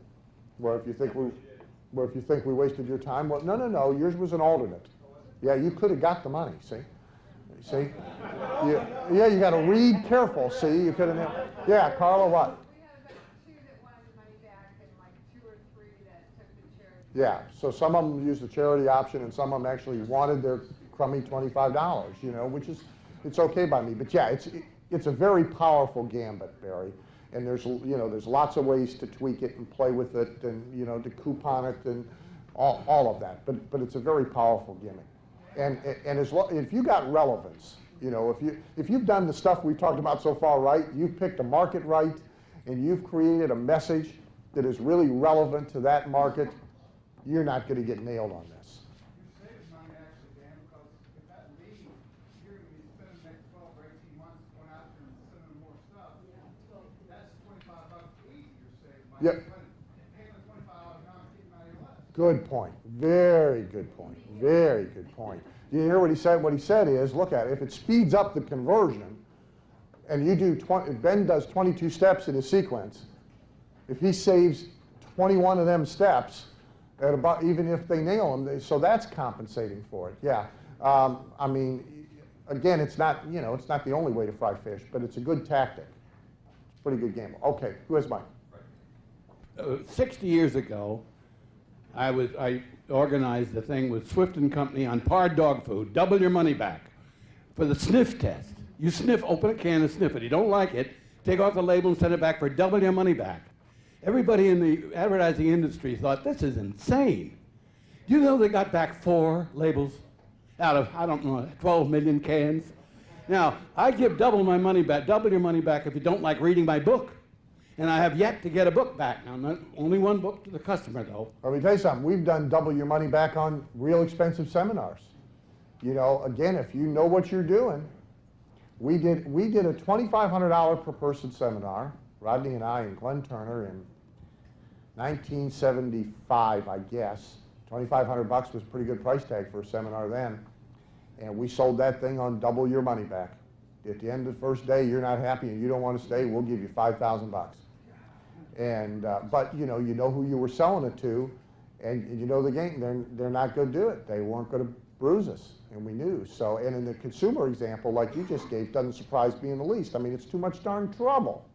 where if you think we wasted your time, well, no, yours was an alternate. Yeah, you could have got the money, see? See? Yeah, you got to read careful, see? You could have, yeah, Carla, what? We had about 2 that wanted the money back and like 2 or 3 that took the charity. Yeah, so some of them used the charity option and some of them actually wanted their crummy $25, you know, which is, it's okay by me. But yeah, it's a very powerful gambit, Barry. And there's, you know, there's lots of ways to tweak it and play with it and, you know, to coupon it and all of that. But it's a very powerful gimmick. And if you got relevance, you know, if you've done the stuff we've talked about so far right, you've picked a market right, and you've created a message that is really relevant to that market, you're not going to get nailed on this. You save money actually, Dan, because if that lead, you're going to be spending the next 12 or 18 months going out there and sending more stuff. That's $25 each you're saving by paying the $25 down and keeping out of your list. Good point. Very good point. Very good point. You hear what he said? What he said is, look at it. If it speeds up the conversion, and you do Ben does 22 steps in his sequence, if he saves 21 of them steps, at about even if they nail them, so that's compensating for it. Yeah. I mean, again, it's not, you know, it's not the only way to fry fish, but it's a good tactic. It's a pretty good gamble. Okay, who has mine? 60 years ago, I organized the thing with Swift & Company on Par dog food, double your money back, for the sniff test. You sniff, open a can and sniff it. You don't like it, take off the label and send it back for double your money back. Everybody in the advertising industry thought, this is insane. You know they got back 4 labels out of, I don't know, 12 million cans? Now, I give double my money back, double your money back if you don't like reading my book. and I have yet to get a book back. Now, only one book to the customer, though. Let me tell you something. We've done double your money back on real expensive seminars. You know, again, if you know what you're doing, we did a $2,500 per person seminar, Rodney and I and Glenn Turner, in 1975, I guess. $2,500 was a pretty good price tag for a seminar then. And we sold that thing on double your money back. At the end of the first day, you're not happy and you don't want to stay, we'll give you $5,000. And, but you know who you were selling it to, and you know the game, they're not going to do it. They weren't going to bruise us, and we knew. So, and in the consumer example, like you just gave, doesn't surprise me in the least. I mean, it's too much darn trouble.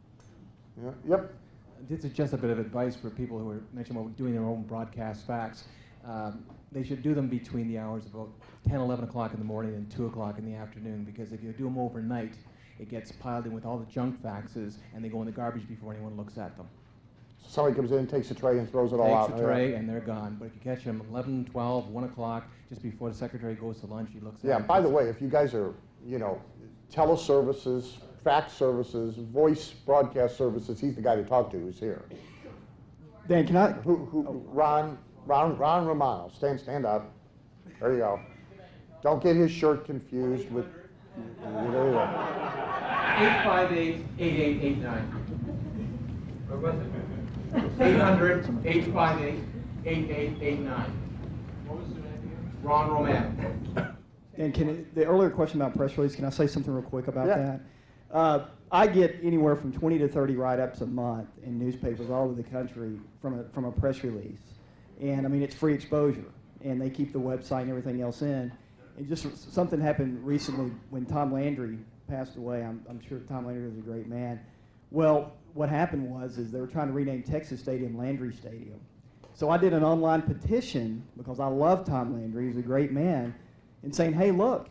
Yeah. Yep. This is just a bit of advice for people who are mentioning about doing their own broadcast facts. They should do them between the hours of about 10, 11 o'clock in the morning and 2 o'clock in the afternoon, because if you do them overnight, it gets piled in with all the junk faxes, and they go in the garbage before anyone looks at them. Somebody comes in, takes a tray, and throws it all out. Takes a tray, and they're gone. But if you catch them 11, 12, 1 o'clock, just before the secretary goes to lunch, he looks at it. Yeah, by the way, if you guys are, you know, teleservices, fax services, voice broadcast services, he's the guy to talk to who's here. Dan, can I? Ron Romano. Stand up. There you go. Don't get his shirt confused with. There you go. 858-8889. What was it? 800-858-8889. What was the name again? Ron Romano. And the earlier question about press release, can I say something real quick about that? I get anywhere from 20 to 30 write-ups a month in newspapers all over the country from a press release. And I mean, it's free exposure, and they keep the website and everything else in. And just something happened recently when Tom Landry passed away. I'm sure Tom Landry was a great man. Well, what happened was they were trying to rename Texas Stadium Landry Stadium. So I did an online petition, because I love Tom Landry, he's a great man, and saying, hey, look,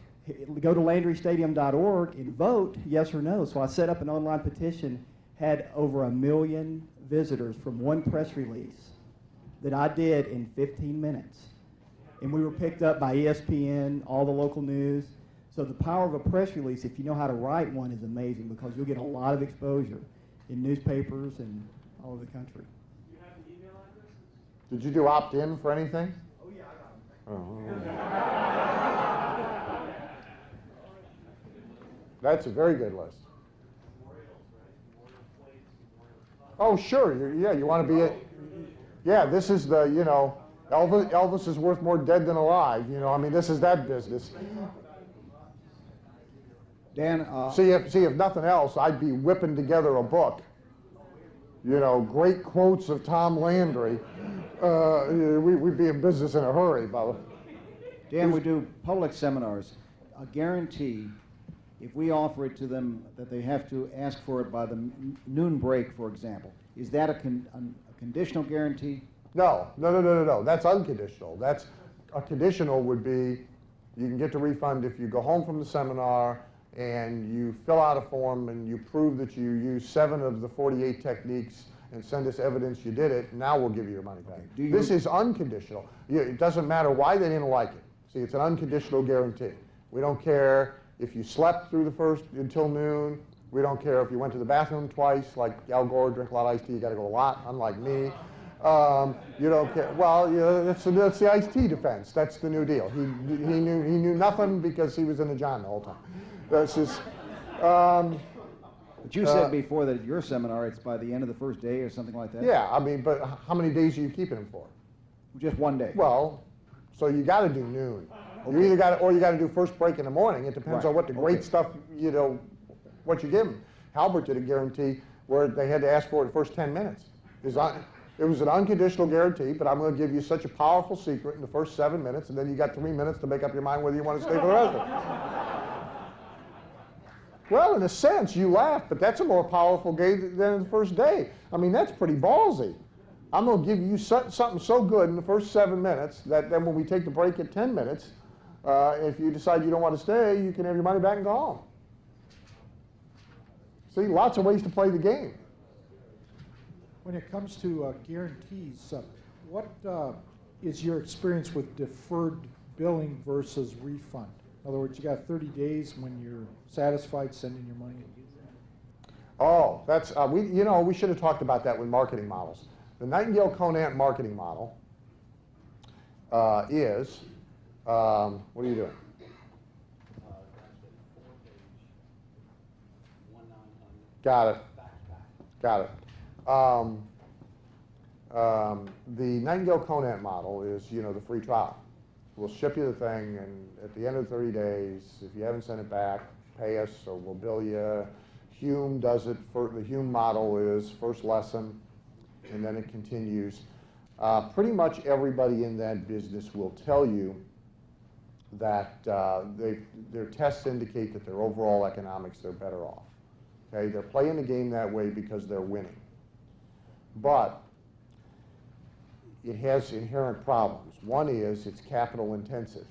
go to LandryStadium.org and vote yes or no. So I set up an online petition, had over 1 million visitors from one press release that I did in 15 minutes. And we were picked up by ESPN, all the local news. So the power of a press release, if you know how to write one, is amazing, because you'll get a lot of exposure in newspapers and all over the country. You have the email address? Did you do opt-in for anything? Oh, yeah, I got them. That's a very good list. Oh, sure. Yeah, you want to be it. Yeah, this is the, you know, Elvis is worth more dead than alive. You know, I mean, this is that business. Dan, see, if nothing else, I'd be whipping together a book. You know, great quotes of Tom Landry. We'd be in business in a hurry, Bubba. Dan, we do public seminars. A guarantee, if we offer it to them that they have to ask for it by the noon break, for example, is that a conditional guarantee? No. That's unconditional. That's a conditional would be you can get the refund if you go home from the seminar and you fill out a form and you prove that you used 7 of the 48 techniques and send us evidence you did it. Now we'll give you your money back. Okay. This is unconditional. It doesn't matter why they didn't like it. See, it's an unconditional guarantee. We don't care if you slept through the first until noon. We don't care if you went to the bathroom twice, like Al Gore, drink a lot of iced tea. You got to go a lot, unlike me. You don't care. Well, that's the iced tea defense. That's the new deal. He knew nothing because he was in the John the whole time. That's just. But you said before that at your seminar, it's by the end of the first day or something like that? Yeah, I mean, but how many days are you keeping him for? Just 1 day. Well, so you got to do noon. Okay. You either got to, or you got to do first break in the morning. It depends on what the great stuff, you know, what you give them. Halbert did a guarantee where they had to ask for it the first 10 minutes. It was an unconditional guarantee, but I'm going to give you such a powerful secret in the first 7 minutes, and then you got 3 minutes to make up your mind whether you want to stay for the rest of it. Well, in a sense, you laugh, but that's a more powerful game than the first day. I mean, that's pretty ballsy. I'm going to give you something so good in the first 7 minutes that then when we take the break at 10 minutes, if you decide you don't want to stay, you can have your money back and go home. See, lots of ways to play the game. When it comes to guarantees, what is your experience with deferred billing versus refund? In other words, you got 30 days when you're satisfied sending your money. Oh, that's, we should have talked about that with marketing models. The Nightingale-Conant marketing model is, what are you doing? Got it. Got it. The Nightingale-Conant model is, the free trial. We'll ship you the thing, and at the end of 30 days, if you haven't sent it back, pay us or we'll bill you. Hume does it, the Hume model is first lesson, and then it continues. Pretty much everybody in that business will tell you that their tests indicate that their overall economics, they're better off. Okay, they're playing the game that way because they're winning. But it has inherent problems. One is it's capital intensive.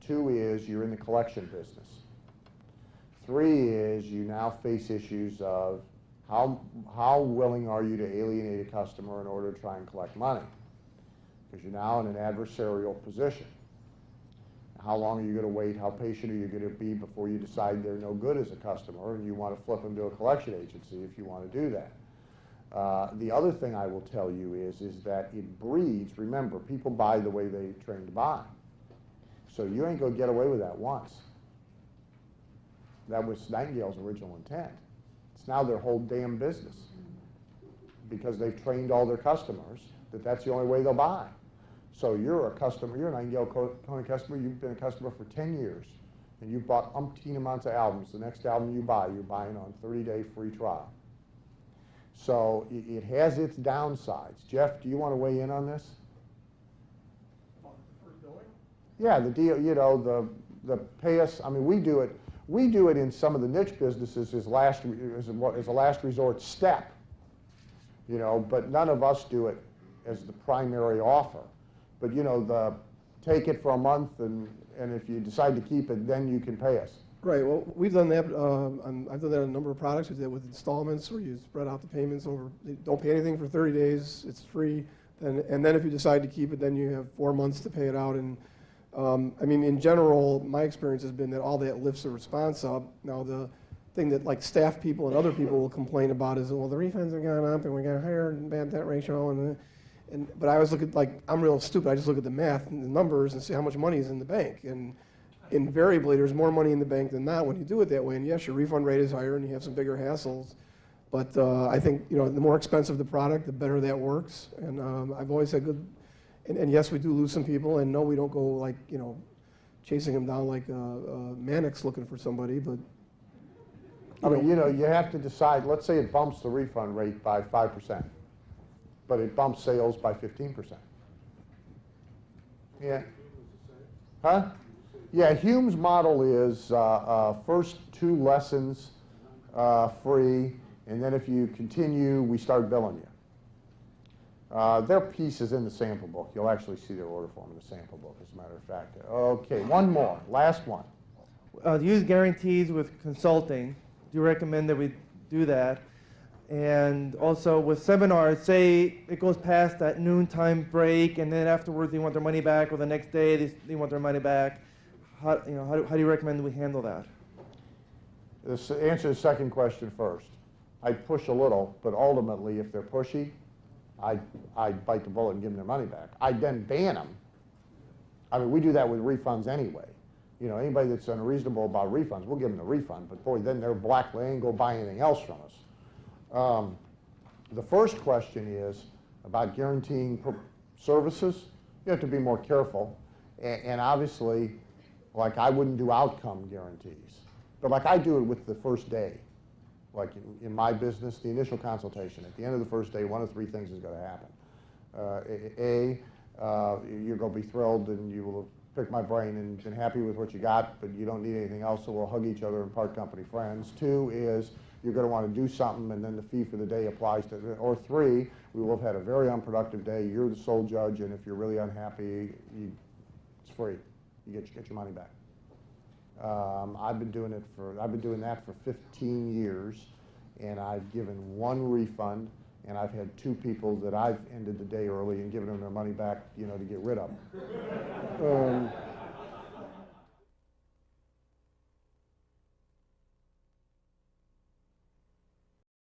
Two is you're in the collection business. Three is you now face issues of how willing are you to alienate a customer in order to try and collect money? Because you're now in an adversarial position. How long are you going to wait? How patient are you going to be before you decide they're no good as a customer and you want to flip them to a collection agency if you want to do that? The other thing I will tell you is that it breeds, remember, people buy the way they train to buy. So you ain't going to get away with that once. That was Nightingale's original intent. It's now their whole damn business because they've trained all their customers that that's the only way they'll buy. So you're a customer, you're a Nightingale-Conant customer, you've been a customer for 10 years, and you've bought umpteen amounts of albums. The next album you buy, you're buying on 30-day free trial. So it has its downsides. Jeff, do you want to weigh in on this? Yeah, the deal, the pay us, I mean, we do it in some of the niche businesses as a last resort step, but none of us do it as the primary offer. But, the take it for a month, and if you decide to keep it, then you can pay us. Right. Well, we've done that. I've done that on a number of products. We did it with installments, where you spread out the payments over. You don't pay anything for 30 days. It's free. And then if you decide to keep it, then you have 4 months to pay it out. And I mean, in general, my experience has been that all that lifts the response up. Now, the thing that like staff people and other people will complain about is, well, the refunds have gone up, and we got higher bad debt ratio, but I always look at, like, I'm real stupid. I just look at the math and the numbers and see how much money is in the bank. And invariably, there's more money in the bank than not when you do it that way. And yes, your refund rate is higher and you have some bigger hassles. But I think, the more expensive the product, the better that works. And I've always had good, and yes, we do lose some people. And no, we don't go like, chasing them down like manics looking for somebody. But I mean, you have to decide, let's say it bumps the refund rate by 5%. But it bumps sales by 15%. Yeah. Huh? Yeah, Hume's model is first 2 lessons free, and then if you continue, we start billing you. Their piece is in the sample book. You'll actually see their order form in the sample book, as a matter of fact. Okay, one more, last one. To use guarantees with consulting, do you recommend that we do that? And also with seminars, say it goes past that noontime break, and then afterwards they want their money back, or the next day they want their money back. How do you recommend that we handle that? Answer the second question first. I'd push a little, but ultimately, if they're pushy, I'd bite the bullet and give them their money back. I'd then ban them. I mean, we do that with refunds anyway. Anybody that's unreasonable about refunds, we'll give them the refund, but boy, then they're black. They ain't go buy anything else from us. The first question is about guaranteeing services. You have to be more careful. And obviously, like, I wouldn't do outcome guarantees. But like, I do it with the first day. Like in my business, the initial consultation. At the end of the first day, one of 3 things is going to happen. You're going to be thrilled and you will have picked my brain and been happy with what you got, but you don't need anything else, so we'll hug each other and part company friends. 2 is you're going to want to do something, and then the fee for the day applies to it. Or 3, we will have had a very unproductive day. You're the sole judge, and if you're really unhappy, it's free. You get your money back. I've been doing that for 15 years, and I've given 1 refund, and I've had 2 people that I've ended the day early and given them their money back, to get rid of them.